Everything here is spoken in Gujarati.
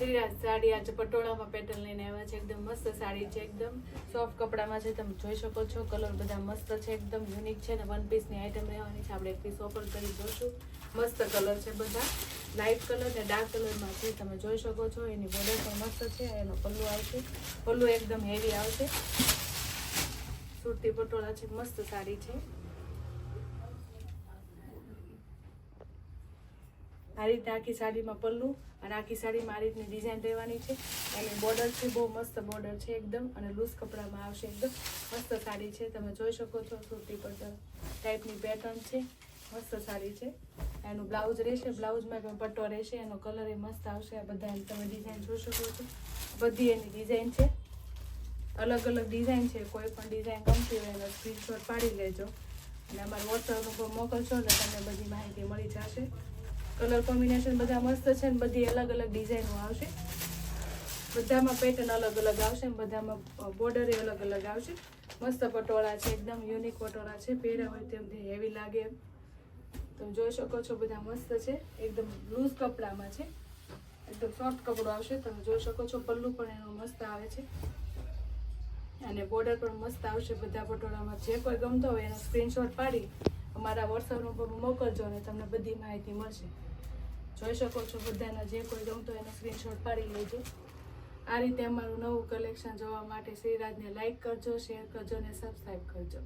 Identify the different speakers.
Speaker 1: શ્રીરાજ સાડી આજે પટોળામાં પેટર્ન લઈને આવ્યા છે. એકદમ મસ્ત સાડી છે, એકદમ સોફ્ટ કપડામાં છે. તમે જોઈ શકો છો કલર બધા મસ્ત છે, એકદમ યુનિક છે ને વન પીસની આઈટમ રહેવાની છે. આપણે એક પીસ ઓપન કરી જોશું. મસ્ત કલર છે, બધા લાઇટ કલર ને ડાર્ક કલરમાં છે. તમે જોઈ શકો છો એની બોર્ડર પણ મસ્ત છે. એનો પલ્લુ આવશે, પલ્લુ એકદમ હેવી આવશે. સુરતી પટોળા છે, મસ્ત સાડી છે. આ રીતે આખી સાડીમાં પલ્લુ અને આખી સાડીમાં આ રીતની ડિઝાઇન રહેવાની છે. એની બોર્ડર છે, બહુ મસ્ત બોર્ડર છે એકદમ, અને લૂઝ કપડામાં આવશે. એકદમ મસ્ત સાડી છે. તમે જોઈ શકો છો સુરતી પટોળા ટાઈપની પેટર્ન છે, મસ્ત સાડી છે. એનું બ્લાઉઝ રહેશે, બ્લાઉઝમાં પણ પટ્ટો રહેશે. એનો કલર એ મસ્ત આવશે. આ બધા તમે ડિઝાઇન જોઈ શકો છો, બધી એની ડિઝાઇન છે, અલગ અલગ ડિઝાઇન છે. કોઈ પણ ડિઝાઇન ગમતી હોય એનો સ્ક્રીનશોટ પાડી લેજો અને અમારા વોટ્સઅપ ઉપર મોકલશો એટલે તમને બધી માહિતી મળી જશે. કલર કોમ્બિનેશન બધા મસ્ત છે ને બધી અલગ અલગ ડિઝાઇનો આવશે. બધામાં પેટર્ન અલગ અલગ આવશે ને બધામાં બોર્ડર અલગ અલગ આવશે. મસ્ત પટોળા છે, એકદમ યુનિક પટોળા છે. પહેર્યા હોય તેમ હેવી લાગે એમ તમે જોઈ શકો છો. બધા મસ્ત છે, એકદમ લૂઝ કપડામાં છે, એકદમ સોફ્ટ કપડું આવશે. તમે જોઈ શકો છો પલ્લુ પણ એનો મસ્ત આવે છે અને બોર્ડર પણ મસ્ત આવશે. બધા પટોળામાં જે કોઈ ગમતો હોય એનો સ્ક્રીનશોટ પાડી અમારા વોટ્સઅપ ઉપર મોકલજો અને તમને બધી માહિતી મળશે. જોઈ શકો છો બધાના જે કોઈ ગમતો એનો સ્ક્રીનશોટ પાડી લેજો. આ રીતે અમારું નવું કલેક્શન જોવા માટે શ્રીરાજને લાઈક કરજો, શેર કરજો અને સબસ્ક્રાઈબ કરજો.